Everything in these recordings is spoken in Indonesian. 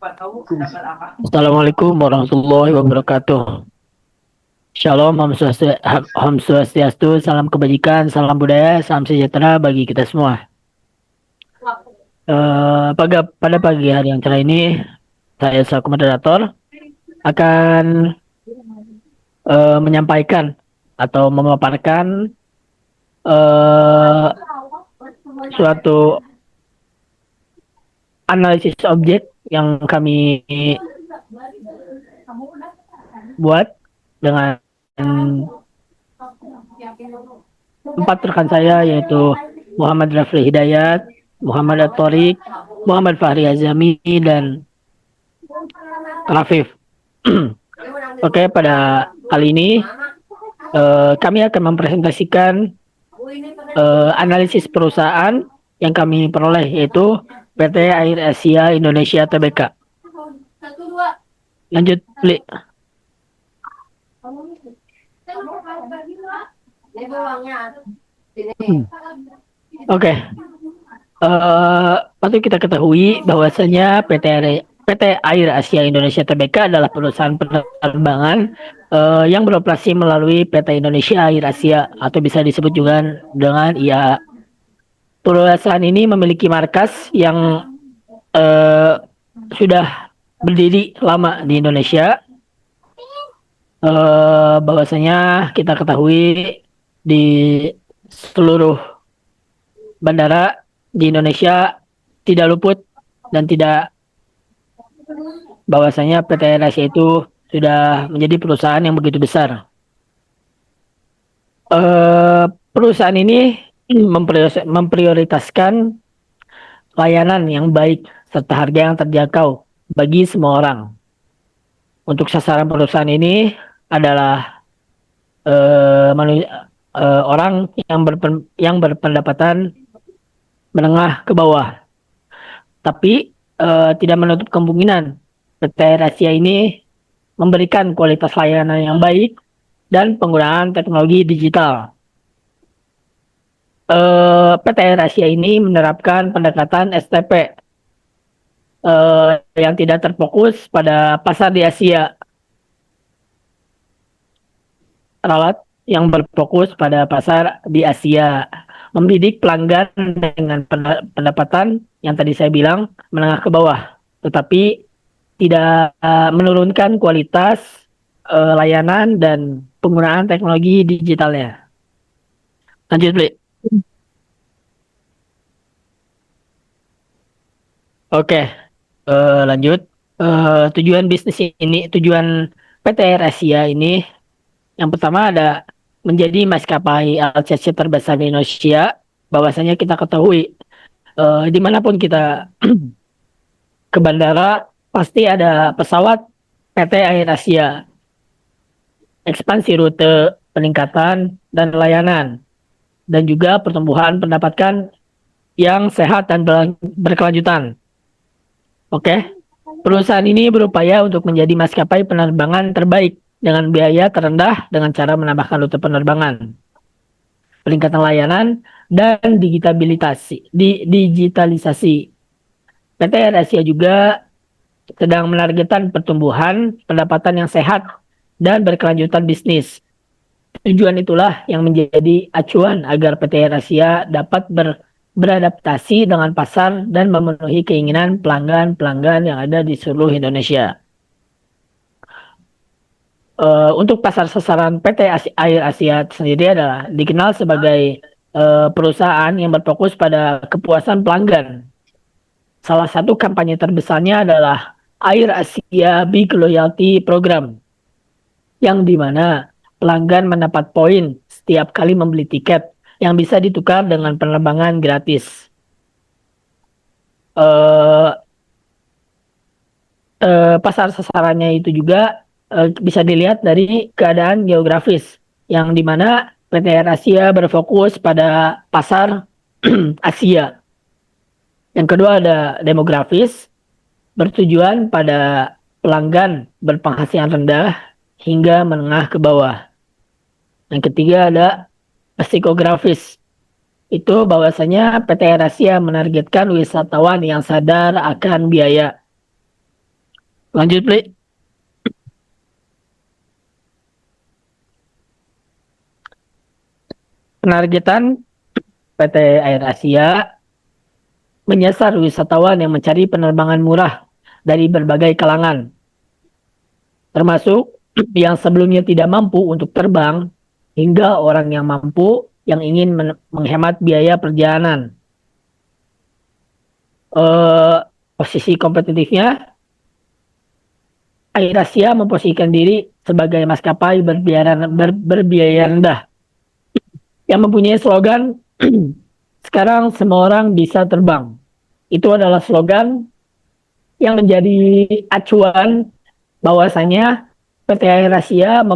Assalamualaikum warahmatullahi wabarakatuh. Shalom, Om Swastiastu, salam kebajikan, salam budaya, salam sejahtera bagi kita semua. Pada pagi hari yang cerah ini, saya selaku moderator akan menyampaikan atau memaparkan eh, suatu analisis objek yang kami buat dengan empat rekan saya, yaitu Muhammad Rafli Hidayat, Muhammad Atorik, Muhammad Fahri Azami, dan Rafif. Oke, pada kali ini kami akan mempresentasikan analisis perusahaan yang kami peroleh, yaitu PT Air Asia Indonesia Tbk. Lanjut, Bli. Oke. Patut kita ketahui bahwasanya PT Air Asia Indonesia Tbk adalah perusahaan penerbangan yang beroperasi melalui PT Indonesia Air Asia atau bisa disebut juga dengan IAA. Perusahaan ini memiliki markas yang sudah berdiri lama di Indonesia. Bahwasanya kita ketahui di seluruh bandara di Indonesia tidak luput dan tidak bahwasanya PT Air Asia itu sudah menjadi perusahaan yang begitu besar. Perusahaan ini memprioritaskan layanan yang baik serta harga yang terjangkau bagi semua orang. Untuk sasaran perusahaan ini adalah orang yang berpendapatan menengah ke bawah. Tapi tidak menutup kemungkinan PT Air Asia ini memberikan kualitas layanan yang baik dan penggunaan teknologi digital. PT Air Asia ini menerapkan pendekatan STP yang tidak terfokus pada pasar di Asia. Ralat yang berfokus pada pasar di Asia, membidik pelanggan dengan pendapatan yang tadi saya bilang menengah ke bawah, tetapi tidak menurunkan kualitas layanan dan penggunaan teknologi digitalnya. Lanjut, Bli. Oke, lanjut. Tujuan PT Air Asia ini yang pertama ada menjadi maskapai LCC terbesar di Indonesia. Bahwasanya kita ketahui dimanapun kita ke bandara pasti ada pesawat PT Air Asia. Ekspansi rute, peningkatan dan layanan, dan juga pertumbuhan pendapatan yang sehat dan berkelanjutan. Oke, perusahaan ini berupaya untuk menjadi maskapai penerbangan terbaik dengan biaya terendah dengan cara menambahkan rute penerbangan, peningkatan layanan, dan digitalisasi. PT Air Asia juga sedang menargetkan pertumbuhan pendapatan yang sehat dan berkelanjutan bisnis. Tujuan itulah yang menjadi acuan agar PT Air Asia dapat beradaptasi dengan pasar dan memenuhi keinginan pelanggan-pelanggan yang ada di seluruh Indonesia. Untuk pasar sasaran PT Air Asia sendiri adalah dikenal sebagai perusahaan yang berfokus pada kepuasan pelanggan. Salah satu kampanye terbesarnya adalah Air Asia Big Loyalty Program, yang dimana pelanggan mendapat poin setiap kali membeli tiket yang bisa ditukar dengan penerbangan gratis. Pasar sasarannya itu juga bisa dilihat dari keadaan geografis, yang dimana PT Air Asia berfokus pada pasar Asia. Yang kedua ada demografis, bertujuan pada pelanggan berpenghasilan rendah hingga menengah ke bawah. Yang ketiga ada psikografis, itu bahwasanya PT Air Asia menargetkan wisatawan yang sadar akan biaya. Lanjut, Pli. Penargetan PT Air Asia menyasar wisatawan yang mencari penerbangan murah dari berbagai kalangan, termasuk yang sebelumnya tidak mampu untuk terbang hingga orang yang mampu yang ingin menghemat biaya perjalanan. Posisi kompetitifnya, Air Asia memposisikan diri sebagai maskapai berbiaya rendah yang mempunyai slogan sekarang semua orang bisa terbang. Itu adalah slogan yang menjadi acuan bahwasanya PT Air Asia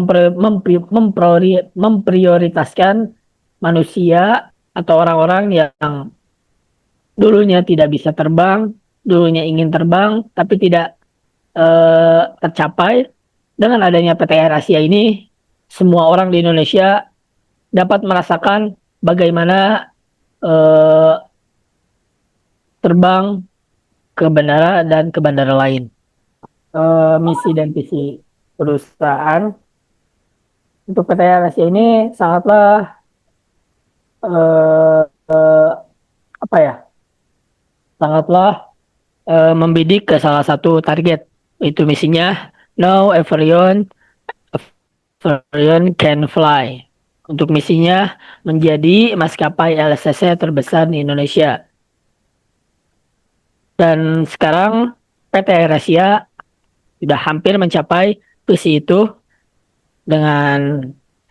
memprioritaskan manusia atau orang-orang yang dulunya tidak bisa terbang, dulunya ingin terbang tapi tidak tercapai. Dengan adanya PT Air Asia ini, semua orang di Indonesia dapat merasakan bagaimana terbang ke bandara dan ke bandara lain. Misi dan visi perusahaan untuk PT Air Asia ini sangatlah apa ya? Sangatlah membidik ke salah satu target, itu misinya Now Everyone Can Fly. Untuk misinya menjadi maskapai LCC terbesar di Indonesia. Dan sekarang PT Air Asia sudah hampir mencapai visi itu dengan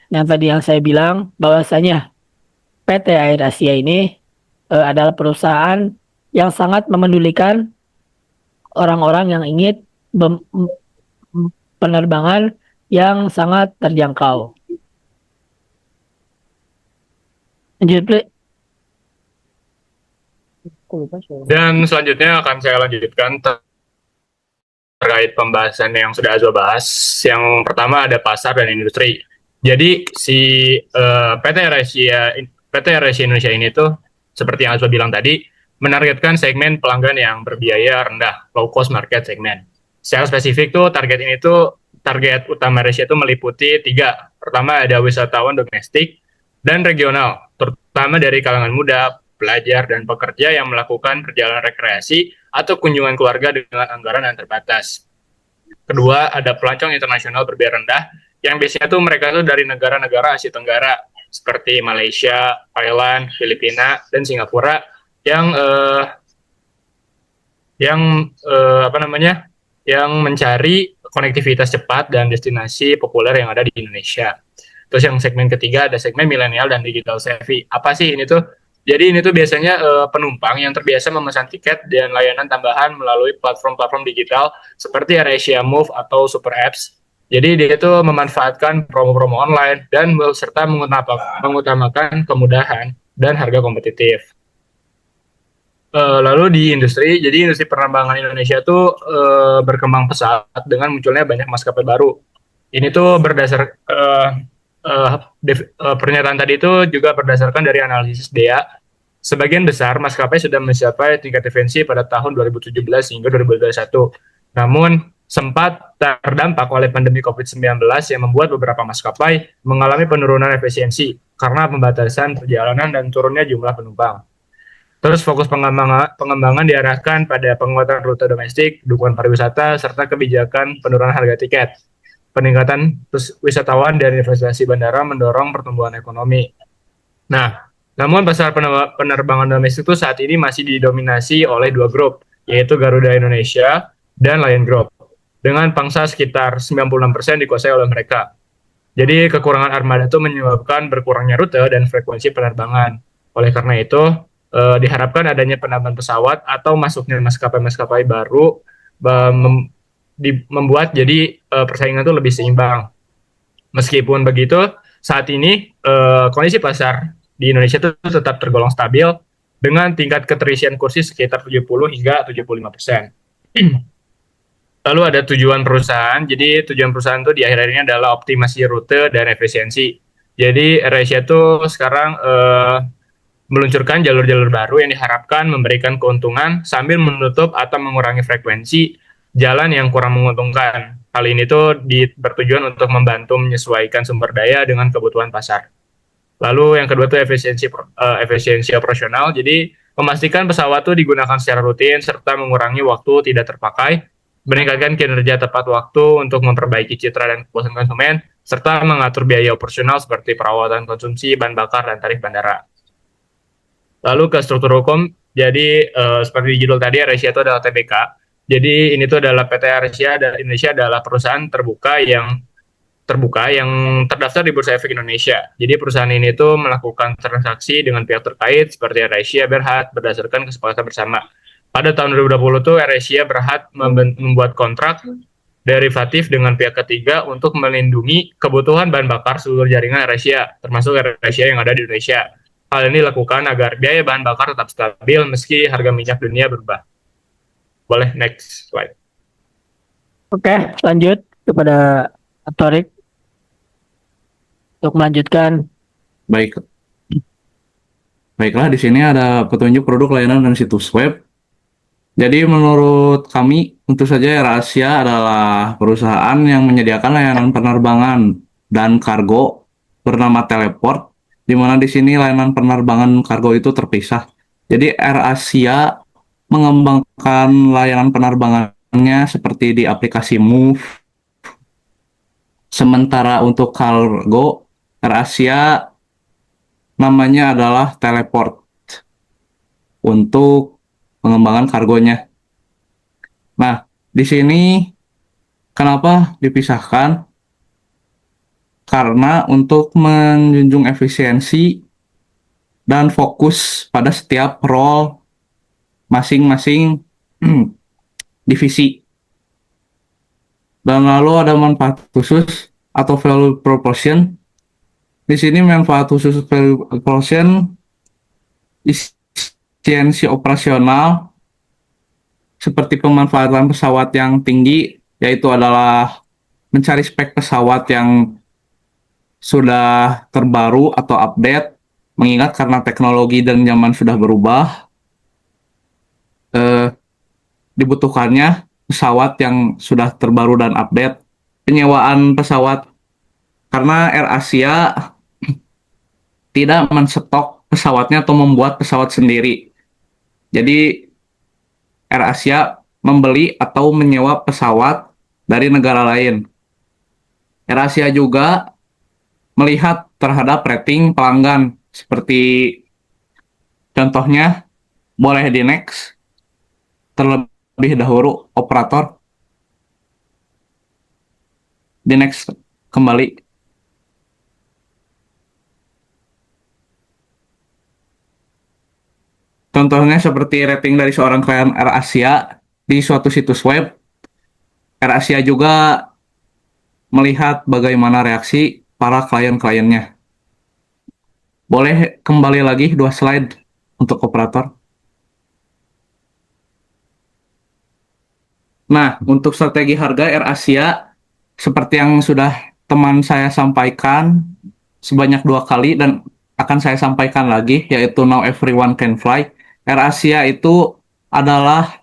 yang tadi yang saya bilang bahwasanya PT Air Asia ini adalah perusahaan yang sangat memedulikan orang-orang yang ingin penerbangan yang sangat terjangkau. Lanjut, Pli. Dan selanjutnya akan saya lanjutkan terkait pembahasan yang sudah Azwa bahas. Yang pertama ada pasar dan industri. Jadi si PT Air Asia Indonesia ini tuh seperti yang Azwa bilang tadi, menargetkan segmen pelanggan yang berbiaya rendah, low cost market segment. Secara spesifik tuh target utama Asia itu meliputi 3. Pertama ada wisatawan domestik dan regional, terutama dari kalangan muda, pelajar, dan pekerja yang melakukan perjalanan rekreasi atau kunjungan keluarga dengan anggaran yang terbatas. Kedua, ada pelancong internasional berbiaya rendah, yang biasanya tuh mereka tuh dari negara-negara Asia Tenggara, seperti Malaysia, Thailand, Filipina, dan Singapura, yang mencari konektivitas cepat dan destinasi populer yang ada di Indonesia. Terus yang segmen ketiga ada segmen milenial dan digital savvy. Apa sih ini tuh? Jadi ini tuh biasanya penumpang yang terbiasa memesan tiket dan layanan tambahan melalui platform-platform digital seperti AirAsia Move atau Super Apps. Jadi dia itu memanfaatkan promo-promo online dan serta mengutamakan kemudahan dan harga kompetitif. Lalu di jadi industri penerbangan Indonesia tuh berkembang pesat dengan munculnya banyak maskapai baru. Ini tuh pernyataan tadi itu juga berdasarkan dari analisis DEA. Sebagian besar maskapai sudah mencapai tingkat efisiensi pada tahun 2017 hingga 2021. Namun sempat terdampak oleh pandemi COVID-19 yang membuat beberapa maskapai mengalami penurunan efisiensi karena pembatasan perjalanan dan turunnya jumlah penumpang. Terus fokus pengembangan diarahkan pada penguatan rute domestik, dukungan pariwisata, serta kebijakan penurunan harga tiket. Peningkatan wisatawan dan investasi bandara mendorong pertumbuhan ekonomi. Nah, namun pasar penerbangan domestik itu saat ini masih didominasi oleh 2 grup, yaitu Garuda Indonesia dan Lion Group, dengan pangsa sekitar 96% dikuasai oleh mereka. Jadi kekurangan armada itu menyebabkan berkurangnya rute dan frekuensi penerbangan. Oleh karena itu, diharapkan adanya penambahan pesawat atau masuknya maskapai-maskapai baru membuat jadi persaingan itu lebih seimbang. Meskipun begitu, saat ini kondisi pasar di Indonesia itu tetap tergolong stabil dengan tingkat keterisian kursi sekitar 70 hingga 75%. Lalu ada tujuan perusahaan. Jadi tujuan perusahaan itu di akhir ini adalah optimasi rute dan efisiensi. Jadi AirAsia itu sekarang meluncurkan jalur-jalur baru yang diharapkan memberikan keuntungan sambil menutup atau mengurangi frekuensi jalan yang kurang menguntungkan. Hal ini tuh bertujuan untuk membantu menyesuaikan sumber daya dengan kebutuhan pasar. Lalu yang kedua tuh efisiensi operasional. Jadi memastikan pesawat tuh digunakan secara rutin serta mengurangi waktu tidak terpakai, meningkatkan kinerja tepat waktu untuk memperbaiki citra dan kepuasan konsumen, serta mengatur biaya operasional seperti perawatan konsumsi, bahan bakar, dan tarif bandara. Lalu ke struktur hukum, jadi seperti di judul tadi, AirAsia itu adalah TBK. Jadi ini tuh adalah PT AirAsia Indonesia adalah perusahaan terbuka yang terdaftar di Bursa Efek Indonesia. Jadi perusahaan ini tuh melakukan transaksi dengan pihak terkait seperti AirAsia, Berhad berdasarkan kesepakatan bersama. Pada tahun 2020 tuh AirAsia Berhad membuat kontrak derivatif dengan pihak ketiga untuk melindungi kebutuhan bahan bakar seluruh jaringan AirAsia, termasuk AirAsia yang ada di Indonesia. Hal ini dilakukan agar biaya bahan bakar tetap stabil meski harga minyak dunia berubah. Boleh next slide. Oke, lanjut kepada Torik untuk melanjutkan. Baik, baiklah di sini ada petunjuk produk layanan dan situs web. Jadi menurut kami, tentu saja AirAsia adalah perusahaan yang menyediakan layanan penerbangan dan kargo bernama Teleport, di mana di sini layanan penerbangan kargo itu terpisah. Jadi AirAsia mengembangkan layanan penerbangannya seperti di aplikasi Move. Sementara untuk kargo, AirAsia namanya adalah Teleport untuk pengembangan kargonya. Nah, di sini kenapa dipisahkan? Karena untuk menjunjung efisiensi dan fokus pada setiap role masing-masing divisi. Dan lalu ada manfaat khusus atau value proportion. Di sini manfaat khusus value proportion efisiensi operasional seperti pemanfaatan pesawat yang tinggi, yaitu adalah mencari spek pesawat yang sudah terbaru atau update, mengingat karena teknologi dan zaman sudah berubah, dibutuhkannya pesawat yang sudah terbaru dan update. Penyewaan pesawat, karena AirAsia tidak menstok pesawatnya atau membuat pesawat sendiri. Jadi AirAsia membeli atau menyewa pesawat dari negara lain. AirAsia juga melihat terhadap rating pelanggan, seperti contohnya, boleh di next terlebih dahulu operator. Di next kembali. Contohnya seperti rating dari seorang klien AirAsia di suatu situs web. AirAsia juga melihat bagaimana reaksi para klien-kliennya. Boleh kembali lagi 2 slide untuk operator. Nah, untuk strategi harga AirAsia, seperti yang sudah teman saya sampaikan sebanyak 2 kali dan akan saya sampaikan lagi, yaitu Now Everyone Can Fly. AirAsia itu adalah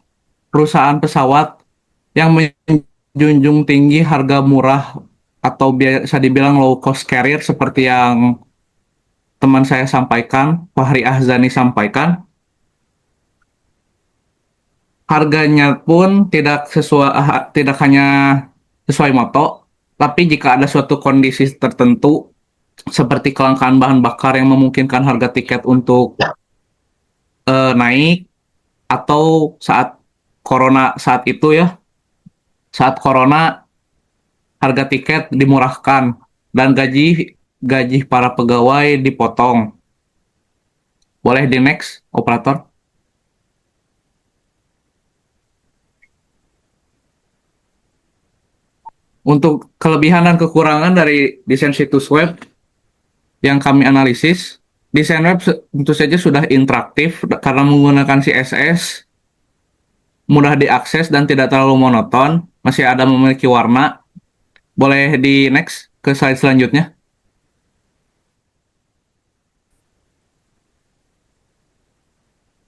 perusahaan pesawat yang menjunjung tinggi harga murah atau biasa dibilang low cost carrier, seperti yang teman saya sampaikan, Fahri Ahzani sampaikan. Harganya pun tidak hanya sesuai moto, tapi jika ada suatu kondisi tertentu seperti kelangkaan bahan bakar yang memungkinkan harga tiket untuk naik, atau saat corona saat itu ya, saat corona harga tiket dimurahkan dan gaji para pegawai dipotong. Boleh di next, operator. Untuk kelebihan dan kekurangan dari desain situs web yang kami analisis, desain web tentu saja sudah interaktif karena menggunakan CSS, mudah diakses dan tidak terlalu monoton, masih ada memiliki warna. Boleh di next ke slide selanjutnya.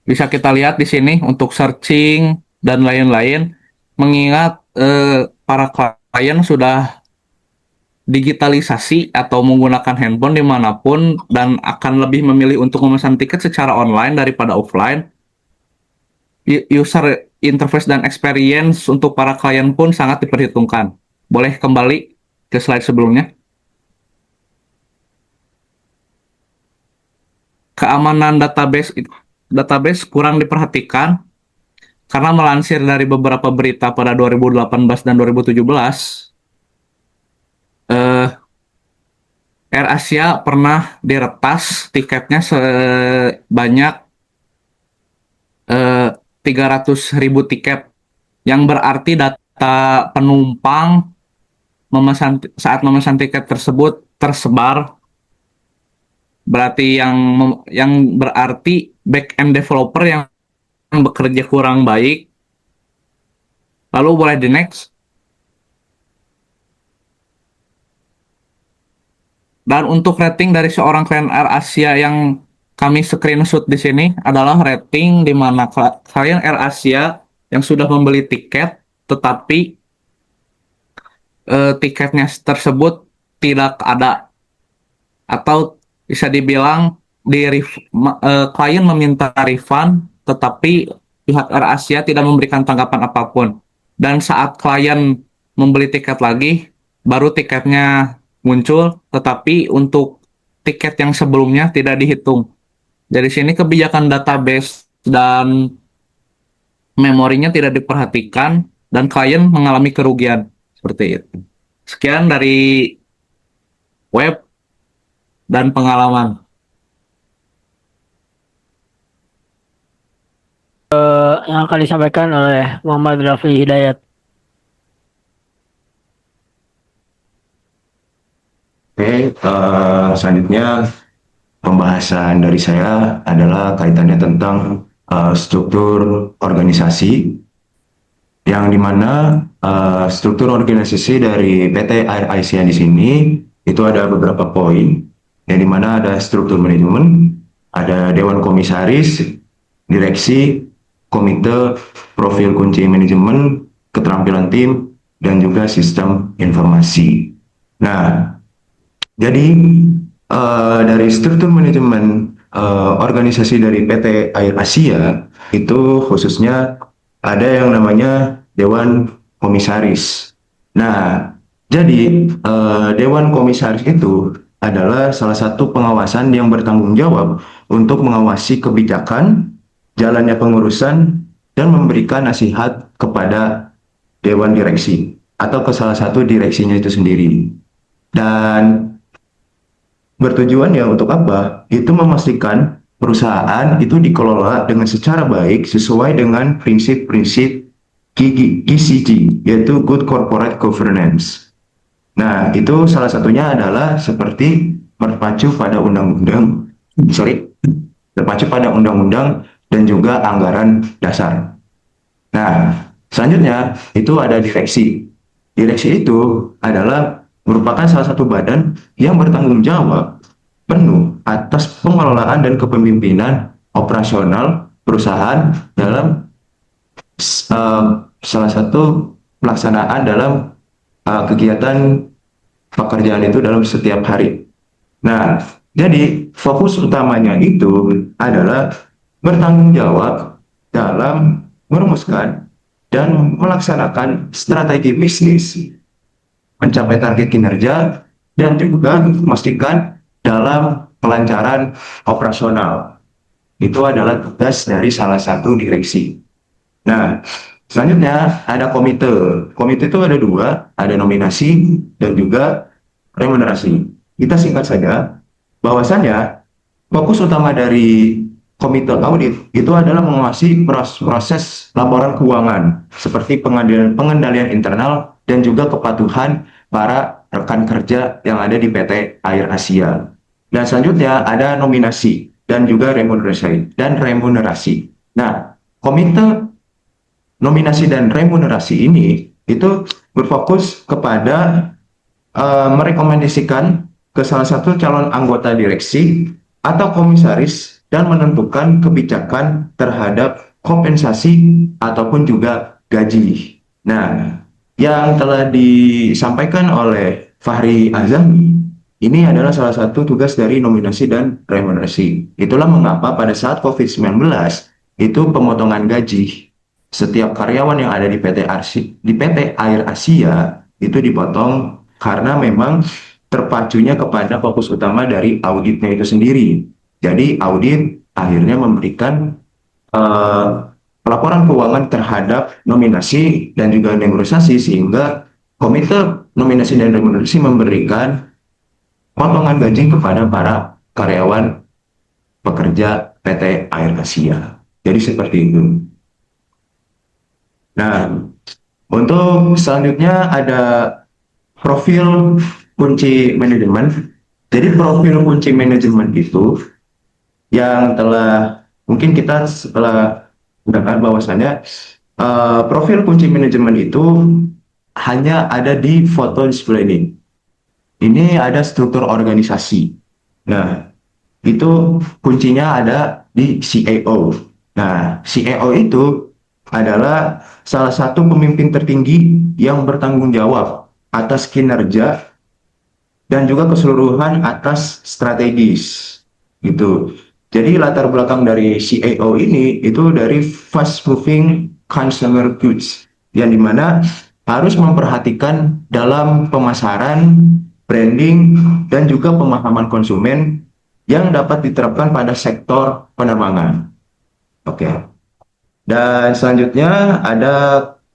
Bisa kita lihat di sini untuk searching dan lain-lain mengingat para klien sudah digitalisasi atau menggunakan handphone dimanapun dan akan lebih memilih untuk memesan tiket secara online daripada offline. User interface dan experience untuk para klien pun sangat diperhitungkan. Boleh kembali ke slide sebelumnya. Keamanan database kurang diperhatikan karena melansir dari beberapa berita pada 2018 dan 2017, AirAsia pernah diretas tiketnya sebanyak 300.000 tiket, yang berarti data penumpang saat memesan tiket tersebut tersebar, berarti yang berarti back end developer yang bekerja kurang baik. Lalu boleh di next. Dan untuk rating dari seorang klien AirAsia yang kami screenshot di sini adalah rating di mana klien AirAsia yang sudah membeli tiket tetapi tiketnya tersebut tidak ada, atau bisa dibilang klien meminta refund tetapi pihak AirAsia tidak memberikan tanggapan apapun, dan saat klien membeli tiket lagi baru tiketnya muncul tetapi untuk tiket yang sebelumnya tidak dihitung. Dari sini kebijakan database dan memorinya tidak diperhatikan dan klien mengalami kerugian seperti itu. Sekian dari web dan pengalaman. Yang akan disampaikan oleh Muhammad Rafi Hidayat. Oke, selanjutnya pembahasan dari saya adalah kaitannya tentang struktur organisasi, yang dimana struktur organisasi dari PT Air Asia di sini itu ada beberapa poin, yang dimana ada struktur manajemen, ada dewan komisaris, direksi, komite, profil kunci manajemen, keterampilan tim, dan juga sistem informasi. Nah, jadi dari struktur manajemen organisasi dari PT Air Asia itu khususnya ada yang namanya Dewan Komisaris. Nah, jadi Dewan Komisaris itu adalah salah satu pengawasan yang bertanggung jawab untuk mengawasi kebijakan, jalannya pengurusan, dan memberikan nasihat kepada Dewan Direksi atau ke salah satu direksinya itu sendiri. Dan bertujuan ya untuk apa? Itu memastikan perusahaan itu dikelola dengan secara baik sesuai dengan prinsip-prinsip GCG, yaitu Good Corporate Governance. Nah, itu salah satunya adalah seperti terpacu pada undang-undang dan juga anggaran dasar. Nah, selanjutnya itu ada direksi. Direksi itu adalah merupakan salah satu badan yang bertanggung jawab penuh atas pengelolaan dan kepemimpinan operasional perusahaan dalam salah satu pelaksanaan dalam kegiatan pekerjaan itu dalam setiap hari. Nah, jadi fokus utamanya itu adalah bertanggung jawab dalam merumuskan dan melaksanakan strategi bisnis, mencapai target kinerja, dan juga memastikan dalam kelancaran operasional. Itu adalah tugas dari salah satu direksi. Nah, selanjutnya ada komite. Komite itu ada dua, ada nominasi dan juga remunerasi. Kita singkat saja, bahwasanya fokus utama dari komite audit itu adalah mengawasi proses laporan keuangan seperti pengendalian internal dan juga kepatuhan para rekan kerja yang ada di PT Air Asia. Dan selanjutnya ada nominasi dan juga remunerasi. Nah, komite nominasi dan remunerasi ini itu berfokus kepada merekomendasikan ke salah satu calon anggota direksi atau komisaris dan menentukan kebijakan terhadap kompensasi ataupun juga gaji. Nah, yang telah disampaikan oleh Fahri Azami ini adalah salah satu tugas dari nominasi dan remunerasi. Itulah mengapa pada saat COVID-19 itu pemotongan gaji setiap karyawan yang ada di PT Air Asia itu dipotong karena memang terpacunya kepada fokus utama dari auditnya itu sendiri. Jadi audit akhirnya memberikan eh, laporan keuangan terhadap nominasi dan juga negosiasi sehingga komite nominasi dan remunerasi memberikan potongan gaji kepada para karyawan pekerja PT Air Asia. Jadi seperti itu. Nah, untuk selanjutnya ada profil kunci manajemen. Jadi profil kunci manajemen itu yang telah mungkin kita setelah mendengar bahwasannya profil kunci manajemen itu hanya ada di foto display ini. Ini ada struktur organisasi. Nah, itu kuncinya ada di CEO. Nah, CEO itu adalah salah satu pemimpin tertinggi yang bertanggung jawab atas kinerja dan juga keseluruhan atas strategis gitu. Jadi latar belakang dari CEO ini itu dari fast moving consumer goods yang dimana harus memperhatikan dalam pemasaran, branding, dan juga pemahaman konsumen yang dapat diterapkan pada sektor penerbangan. Oke. Dan selanjutnya ada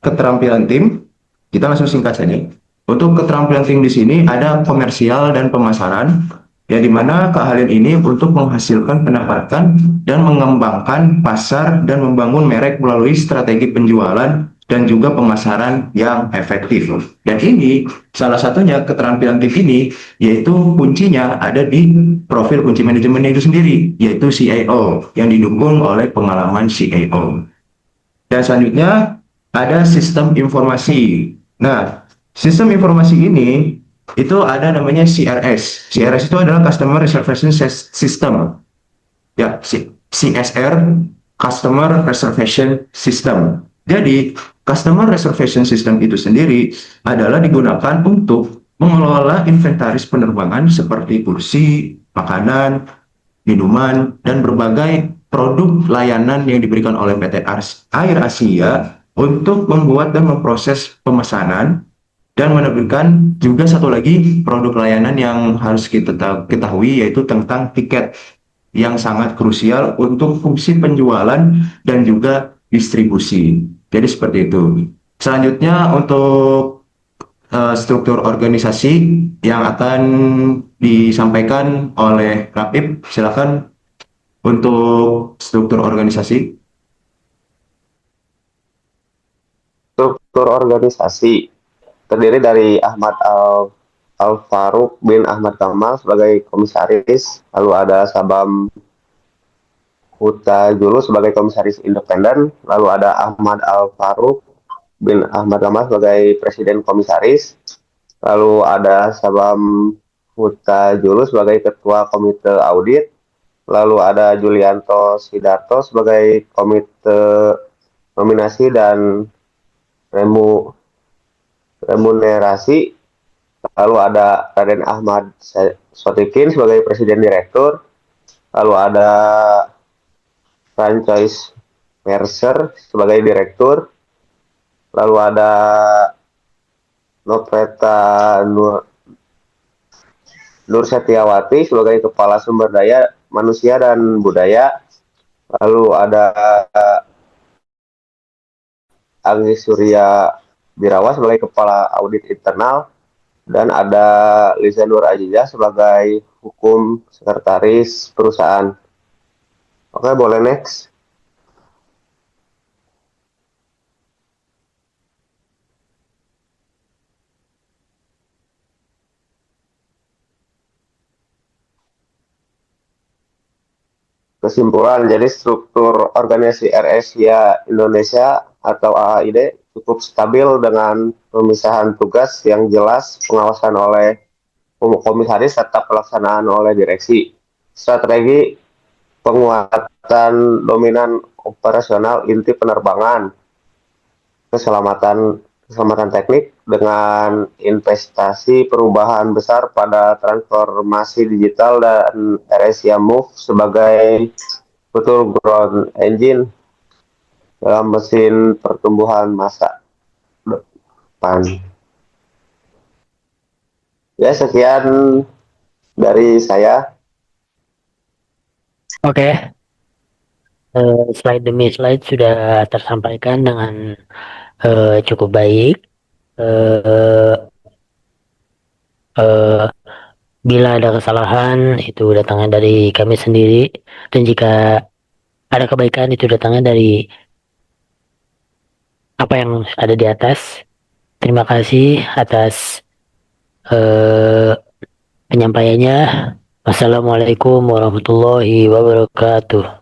keterampilan tim. Kita langsung singkat saja. Untuk keterampilan tim di sini ada komersial dan pemasaran, yang dimana keahlian ini untuk menghasilkan pendapatan dan mengembangkan pasar dan membangun merek melalui strategi penjualan dan juga pemasaran yang efektif. Dan ini salah satunya keterampilan tim ini yaitu kuncinya ada di profil kunci manajemen itu sendiri, yaitu CIO yang didukung oleh pengalaman CIO. Dan selanjutnya ada sistem informasi. Nah, sistem informasi ini itu ada namanya CRS. CRS itu adalah Customer Reservation System. Ya, CSR, Customer Reservation System. Jadi, Customer Reservation System itu sendiri adalah digunakan untuk mengelola inventaris penerbangan seperti kursi, makanan, minuman, dan berbagai produk layanan yang diberikan oleh PT Air Asia untuk membuat dan memproses pemesanan dan menerbitkan juga satu lagi produk layanan yang harus kita ketahui yaitu tentang tiket yang sangat krusial untuk fungsi penjualan dan juga distribusi. Jadi seperti itu. Selanjutnya untuk struktur organisasi yang akan disampaikan oleh Rapip. Silakan untuk struktur organisasi. Struktur organisasi terdiri dari Al Faruq bin Ahmad Kamal sebagai komisaris, lalu ada Sabam Huta Julu sebagai komisaris independen, lalu ada Ahmad Al-Faruq bin Ahmad Kamal sebagai presiden komisaris, lalu ada Sabam Huta Julu sebagai ketua komite audit, lalu ada Julianto Sidarto sebagai komite nominasi dan remunerasi, lalu ada Raden Ahmad Sotikin sebagai presiden direktur, lalu ada Francois Mercer sebagai direktur, lalu ada Nopreta Nur Setiawati sebagai kepala sumber daya manusia dan budaya, lalu ada Anggi Surya Birawa sebagai kepala audit internal, dan ada Liza Nur Azizah sebagai hukum sekretaris perusahaan. Oke, boleh next. Kesimpulan, jadi struktur organisasi AirAsia Indonesia atau AAID cukup stabil dengan pemisahan tugas yang jelas, pengawasan oleh komisaris serta pelaksanaan oleh direksi. Strategi penguatan dominan operasional inti penerbangan, keselamatan keselamatan teknik dengan investasi perubahan besar pada transformasi digital dan AirAsia Move sebagai betul ground engine dalam mesin pertumbuhan masa depan. Ya, sekian dari saya. Oke, slide demi slide sudah tersampaikan dengan cukup baik. Eh, eh, Bila ada kesalahan itu datangnya dari kami sendiri, dan jika ada kebaikan itu datangnya dari apa yang ada di atas. Terima kasih atas eh, penyampaiannya. Wassalamualaikum warahmatullahi wabarakatuh.